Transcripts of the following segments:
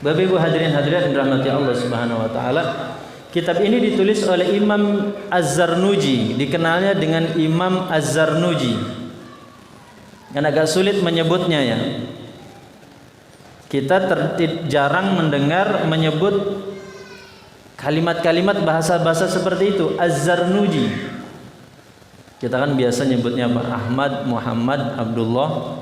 Bapak Ibu hadirin hadirat dirahmati Allah Subhanahu wa taala. Kitab ini ditulis oleh Imam Az-Zarnuji, dikenalnya dengan Imam Az-Zarnuji. Kan agak sulit menyebutnya ya. Kita jarang mendengar menyebut kalimat-kalimat bahasa-bahasa seperti itu, Az-Zarnuji. Kita kan biasa nyebutnya Pak Ahmad, Muhammad, Abdullah.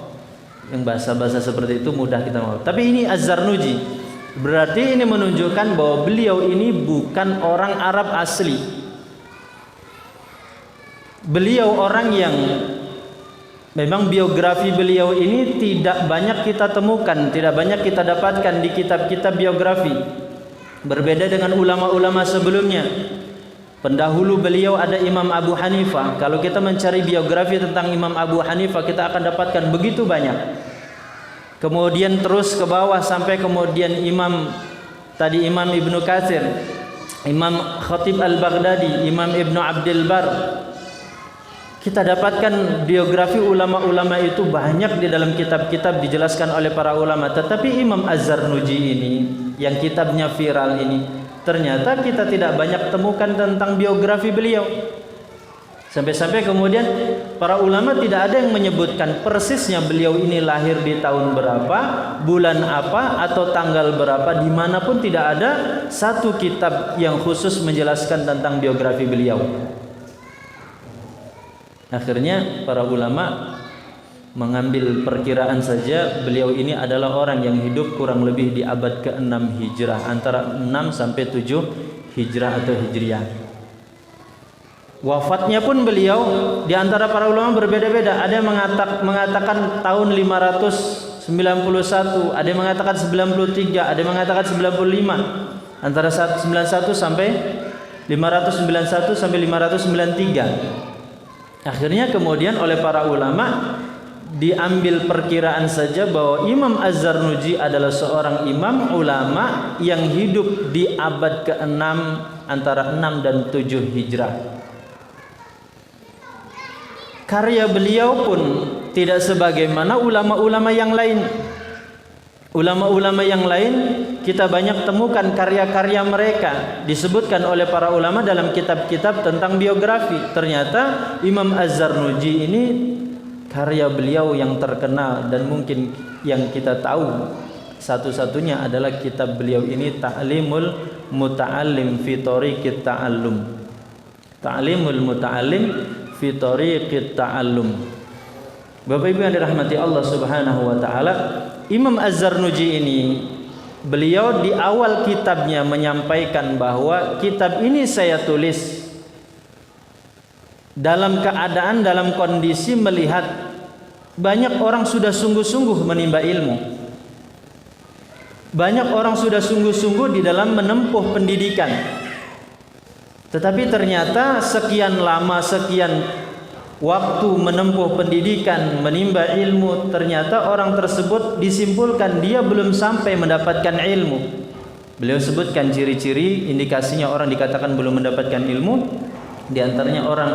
Yang bahasa-bahasa seperti itu mudah kita mau. Tapi ini Az-Zarnuji. Berarti ini menunjukkan bahwa beliau ini bukan orang Arab asli. Beliau orang yang memang biografi beliau ini tidak banyak kita temukan, tidak banyak kita dapatkan di kitab-kitab biografi. Berbeda dengan ulama-ulama sebelumnya. Pendahulu beliau ada Imam Abu Hanifah. Kalau kita mencari biografi tentang Imam Abu Hanifah, kita akan dapatkan begitu banyak. Kemudian terus ke bawah sampai kemudian Imam Ibnu Katsir, Imam Khatib Al-Baghdadi, Imam Ibnu Abdul Bar. Kita dapatkan biografi ulama-ulama itu banyak di dalam kitab-kitab dijelaskan oleh para ulama. Tetapi Imam Az-Zarnuji ini yang kitabnya viral ini, ternyata kita tidak banyak temukan tentang biografi beliau. Sampai-sampai kemudian para ulama tidak ada yang menyebutkan persisnya beliau ini lahir di tahun berapa, bulan apa, atau tanggal berapa. Dimanapun tidak ada satu kitab yang khusus menjelaskan tentang biografi beliau. Akhirnya para ulama mengambil perkiraan saja beliau ini adalah orang yang hidup kurang lebih di abad ke-6 Hijrah, antara 6 sampai 7 Hijrah atau Hijriah. Wafatnya pun beliau di antara para ulama berbeda-beda. Ada yang mengatakan tahun 591, ada yang mengatakan 93, ada yang mengatakan 95. Antara 91 sampai 591 sampai 593. Akhirnya kemudian oleh para ulama diambil perkiraan saja bahwa Imam Az-Zarnuji adalah seorang imam ulama yang hidup di abad ke-6 antara 6 dan 7 Hijrah. Karya beliau pun tidak sebagaimana ulama-ulama yang lain. Ulama-ulama yang lain kita banyak temukan karya-karya mereka disebutkan oleh para ulama dalam kitab-kitab tentang biografi. Ternyata Imam Az-Zarnuji ini karya beliau yang terkenal dan mungkin yang kita tahu satu-satunya adalah kitab beliau ini Ta'limul Muta'allim fi Thariqit Ta'allum. Ta'limul Muta'allim fi Thariqit Ta'allum. Bapak Ibu yang dirahmati Allah Subhanahu wa taala, Imam Az-Zarnuji ini beliau di awal kitabnya menyampaikan bahwa kitab ini saya tulis dalam keadaan, dalam kondisi melihat banyak orang sudah sungguh-sungguh menimba ilmu. Banyak orang sudah sungguh-sungguh di dalam menempuh pendidikan. Tetapi ternyata sekian lama, sekian waktu menempuh pendidikan, menimba ilmu, ternyata orang tersebut disimpulkan dia belum sampai mendapatkan ilmu. Beliau sebutkan ciri-ciri indikasinya orang dikatakan belum mendapatkan ilmu. Di antaranya orang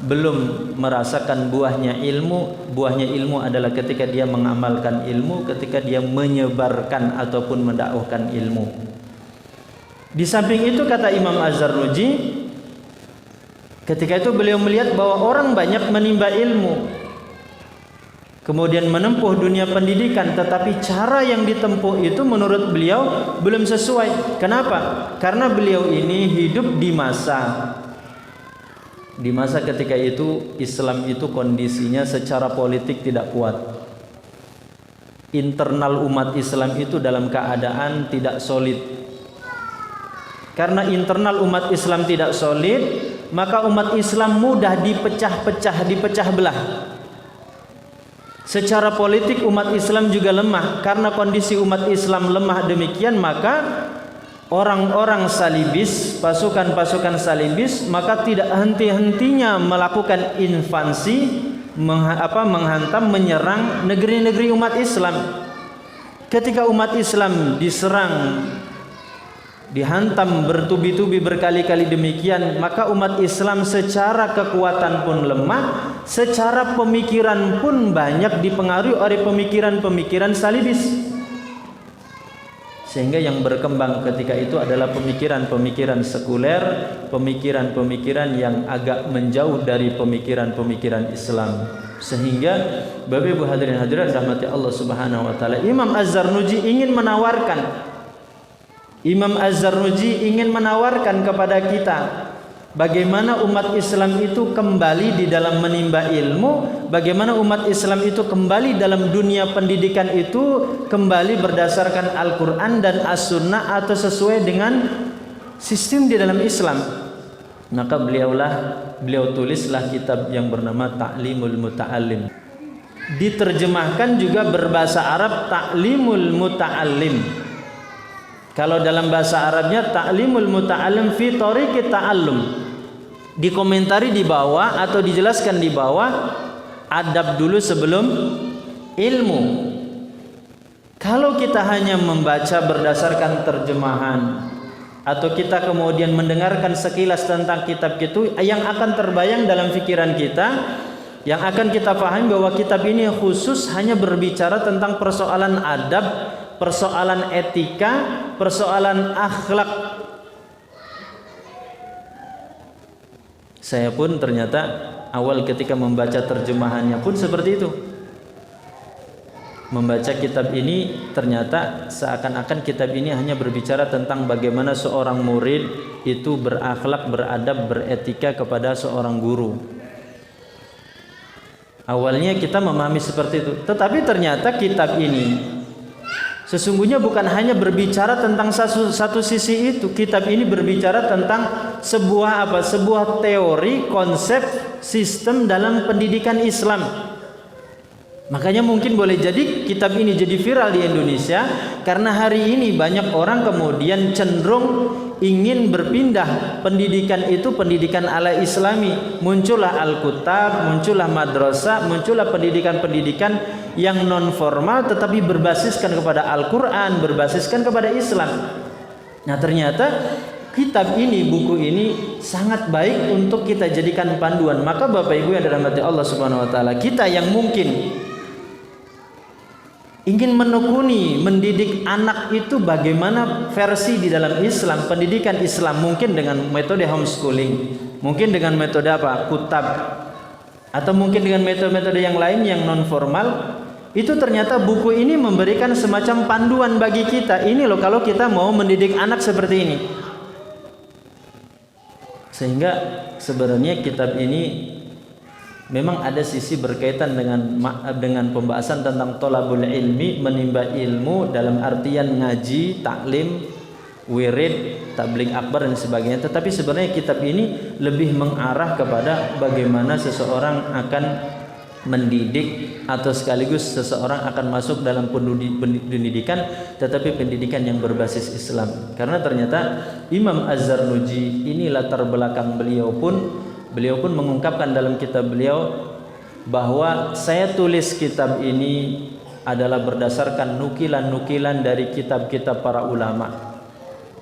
belum merasakan buahnya ilmu. Buahnya ilmu adalah ketika dia mengamalkan ilmu, ketika dia menyebarkan ataupun mendakwahkan ilmu. Di samping itu kata Imam Az-Zarnuji, ketika itu beliau melihat bahwa orang banyak menimba ilmu, kemudian menempuh dunia pendidikan, tetapi cara yang ditempuh itu menurut beliau belum sesuai. Kenapa? Karena beliau ini hidup di masa ketika itu Islam itu kondisinya secara politik tidak kuat. Internal umat Islam itu dalam keadaan tidak solid. Karena internal umat Islam tidak solid, maka umat Islam mudah dipecah belah. Secara politik umat Islam juga lemah. Karena kondisi umat Islam lemah demikian, maka orang-orang salibis, pasukan-pasukan salibis, maka tidak henti-hentinya melakukan invasi, menghantam, menyerang negeri-negeri umat Islam. Ketika umat Islam diserang, dihantam bertubi-tubi berkali-kali demikian, maka umat Islam secara kekuatan pun lemah, secara pemikiran pun banyak dipengaruhi oleh pemikiran-pemikiran salibis. Sehingga yang berkembang ketika itu adalah pemikiran-pemikiran sekuler, pemikiran-pemikiran yang agak menjauh dari pemikiran-pemikiran Islam. Sehingga Bapak Ibu hadirin hadirat rahmati Allah Subhanahu wa taala, Imam Az-Zarnuji ingin menawarkan kepada kita bagaimana umat Islam itu kembali di dalam menimba ilmu, bagaimana umat Islam itu kembali dalam dunia pendidikan itu kembali berdasarkan Al-Quran dan As-Sunnah atau sesuai dengan sistem di dalam Islam. Maka beliau tulislah kitab yang bernama Ta'limul Muta'allim. Diterjemahkan juga berbahasa Arab Ta'limul Muta'allim. Kalau dalam bahasa Arabnya Ta'limul Muta'allim fi Thariqit Ta'allum. Dikomentari di bawah atau dijelaskan di bawah, adab dulu sebelum ilmu. Kalau kita hanya membaca berdasarkan terjemahan atau kita kemudian mendengarkan sekilas tentang kitab itu, yang akan terbayang dalam pikiran kita, yang akan kita pahami bahwa kitab ini khusus hanya berbicara tentang persoalan adab, persoalan etika, persoalan akhlak. Saya pun ternyata awal ketika membaca terjemahannya pun seperti itu. Membaca kitab ini ternyata seakan-akan kitab ini hanya berbicara tentang bagaimana seorang murid itu berakhlak, beradab, beretika kepada seorang guru. Awalnya kita memahami seperti itu, tetapi ternyata kitab ini sesungguhnya bukan hanya berbicara tentang satu sisi itu. Kitab ini berbicara tentang sebuah teori, konsep, sistem dalam pendidikan Islam. Makanya mungkin boleh jadi kitab ini jadi viral di Indonesia karena hari ini banyak orang kemudian cenderung ingin berpindah pendidikan itu pendidikan ala Islami. Muncullah Al-Kutab, muncullah madrasah, muncullah pendidikan-pendidikan yang non formal tetapi berbasiskan kepada Al-Quran, berbasiskan kepada Islam. Nah ternyata kitab ini, buku ini sangat baik untuk kita jadikan panduan. Maka Bapak Ibu yang dirahmati Allah Subhanahu wa taala, kita yang mungkin ingin menekuni mendidik anak itu bagaimana versi di dalam Islam, pendidikan Islam, mungkin dengan metode homeschooling, mungkin dengan metode kutab, atau mungkin dengan metode-metode yang lain yang non formal. Itu ternyata buku ini memberikan semacam panduan bagi kita. Ini loh kalau kita mau mendidik anak seperti ini. Sehingga sebenarnya kitab ini memang ada sisi berkaitan dengan pembahasan tentang tolabul ilmi, menimba ilmu dalam artian ngaji, taklim, wirid, tabligh akbar dan sebagainya. Tetapi sebenarnya kitab ini lebih mengarah kepada bagaimana seseorang akan mendidik atau sekaligus seseorang akan masuk dalam pendidikan, tetapi pendidikan yang berbasis Islam. Karena ternyata Imam Az-Zarnuji ini latar belakang beliau pun mengungkapkan dalam kitab beliau bahwa saya tulis kitab ini adalah berdasarkan nukilan-nukilan dari kitab-kitab para ulama.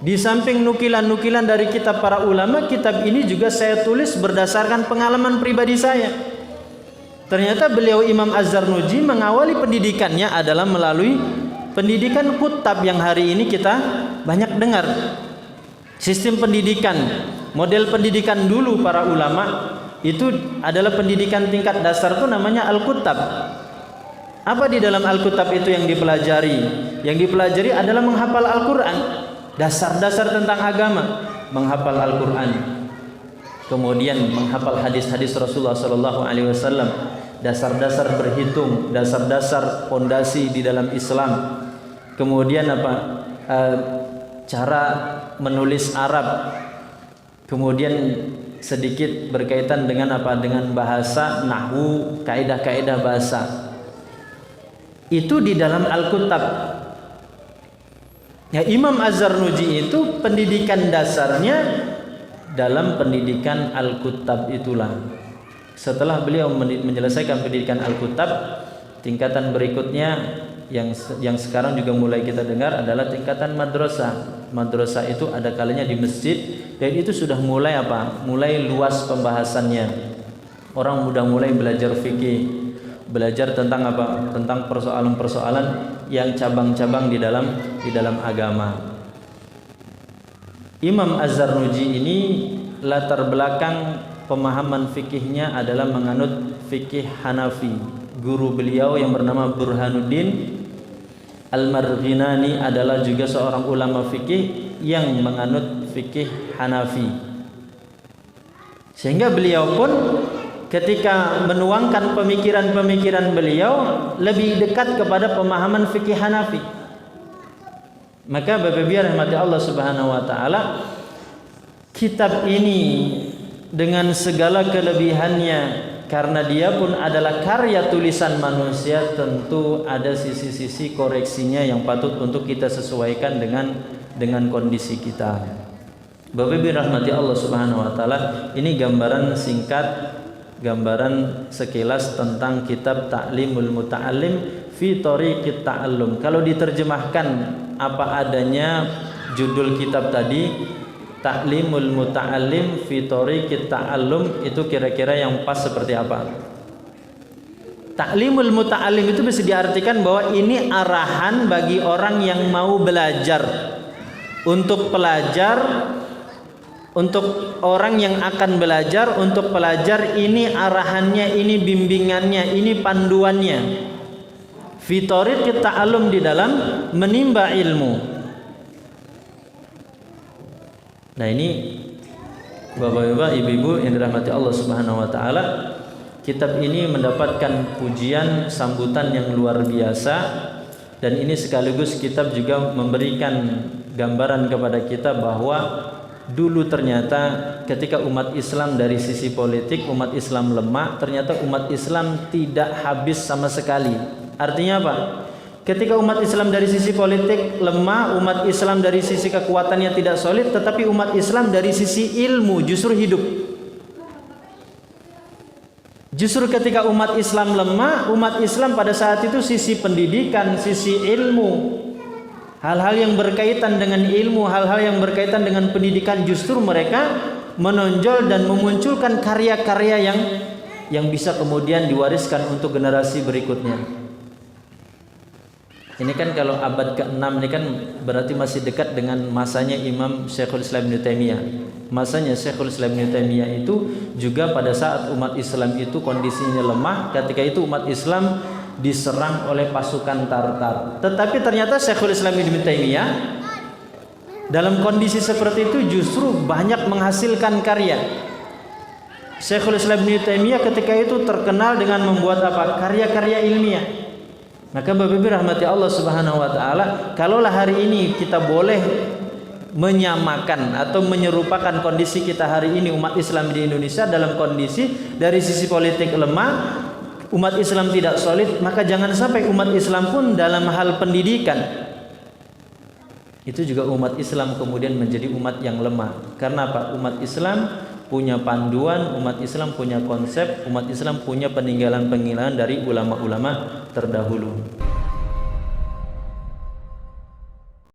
Di samping nukilan-nukilan dari kitab para ulama, kitab ini juga saya tulis berdasarkan pengalaman pribadi saya. Ternyata beliau Imam Az-Zarnuji mengawali pendidikannya adalah melalui pendidikan kutab yang hari ini kita banyak dengar. Sistem pendidikan, model pendidikan dulu para ulama itu adalah pendidikan tingkat dasar itu namanya Al-Kutab. Apa di dalam Al-Kutab itu yang dipelajari? Yang dipelajari adalah menghafal Al-Quran, dasar-dasar tentang agama, menghafal Al-Quran, kemudian menghafal hadis-hadis Rasulullah SAW, dasar-dasar berhitung, dasar-dasar fondasi di dalam Islam, kemudian cara menulis Arab, kemudian sedikit berkaitan dengan dengan bahasa, nahwu, kaidah-kaidah bahasa. Itu di dalam Al-Kutab. Ya, Imam Az-Zarnuji itu pendidikan dasarnya dalam pendidikan Al-Kutab itulah. Setelah beliau menyelesaikan pendidikan Al-Kutab, tingkatan berikutnya yang sekarang juga mulai kita dengar adalah tingkatan madrasah. Madrasah itu ada kalanya di masjid, dan itu sudah mulai mulai luas pembahasannya. Orang mudah mulai belajar fikih, belajar tentang apa? Tentang persoalan-persoalan yang cabang-cabang di dalam agama. Imam Az-Zarnuji ini latar belakang pemahaman fikihnya adalah menganut fikih Hanafi. Guru beliau yang bernama Burhanuddin Al-Marghinani adalah juga seorang ulama fikih yang menganut fikih Hanafi. Sehingga beliau pun ketika menuangkan pemikiran-pemikiran beliau lebih dekat kepada pemahaman fikih Hanafi. Maka Bapak Ibu rahmati Allah Subhanahu wa taala, kitab ini dengan segala kelebihannya, karena dia pun adalah karya tulisan manusia, tentu ada sisi-sisi koreksinya yang patut untuk kita sesuaikan dengan kondisi kita. Bapak Ibu rahmati Allah Subhanahu wa taala, ini gambaran singkat, gambaran sekilas tentang kitab Ta'limul Muta'allim fi Thariqit Ta'allum. Kalau diterjemahkan apa adanya judul kitab tadi, Ta'limul Muta'allim fi Thariqit Ta'allum, itu kira-kira yang pas seperti apa? Ta'limul Muta'allim itu bisa diartikan bahwa ini arahan bagi orang yang mau belajar. Untuk pelajar, untuk orang yang akan belajar, untuk pelajar ini arahannya, ini bimbingannya, ini panduannya. Fi Thariqit Ta'allum, di dalam menimba ilmu. Nah ini Bapak-bapak, ibu-ibu yang dirahmati Allah Subhanahu wa taala, kitab ini mendapatkan pujian, sambutan yang luar biasa, dan ini sekaligus kitab juga memberikan gambaran kepada kita bahwa dulu ternyata ketika umat Islam dari sisi politik, umat Islam lemah, ternyata umat Islam tidak habis sama sekali. Artinya apa? Ketika umat Islam dari sisi politik lemah, umat Islam dari sisi kekuatannya tidak solid, tetapi umat Islam dari sisi ilmu justru hidup. Justru ketika umat Islam lemah, umat Islam pada saat itu sisi pendidikan, sisi ilmu, hal-hal yang berkaitan dengan ilmu, hal-hal yang berkaitan dengan pendidikan, justru mereka menonjol dan memunculkan karya-karya yang bisa kemudian diwariskan untuk generasi berikutnya. Ini kan kalau abad ke-6 ini kan berarti masih dekat dengan masanya Imam Syekhul Islam Ibnu Taimiyah. Masanya Syekhul Islam Ibnu Taimiyah itu juga pada saat umat Islam itu kondisinya lemah, ketika itu umat Islam diserang oleh pasukan Tartar. Tetapi ternyata Syekhul Islam Ibnu Taimiyah dalam kondisi seperti itu justru banyak menghasilkan karya. Syekhul Islam Ibnu Taimiyah ketika itu terkenal dengan membuat apa? Karya-karya ilmiah. Maka Bapak Ibu rahmati Allah Subhanahu wa taala, kalaulah hari ini kita boleh menyamakan atau menyerupakan kondisi kita hari ini umat Islam di Indonesia dalam kondisi dari sisi politik lemah, umat Islam tidak solid, maka jangan sampai umat Islam pun dalam hal pendidikan itu juga umat Islam kemudian menjadi umat yang lemah. Karena apa? Umat Islam punya panduan, umat Islam punya konsep, umat Islam punya peninggalan-peninggalan dari ulama-ulama terdahulu.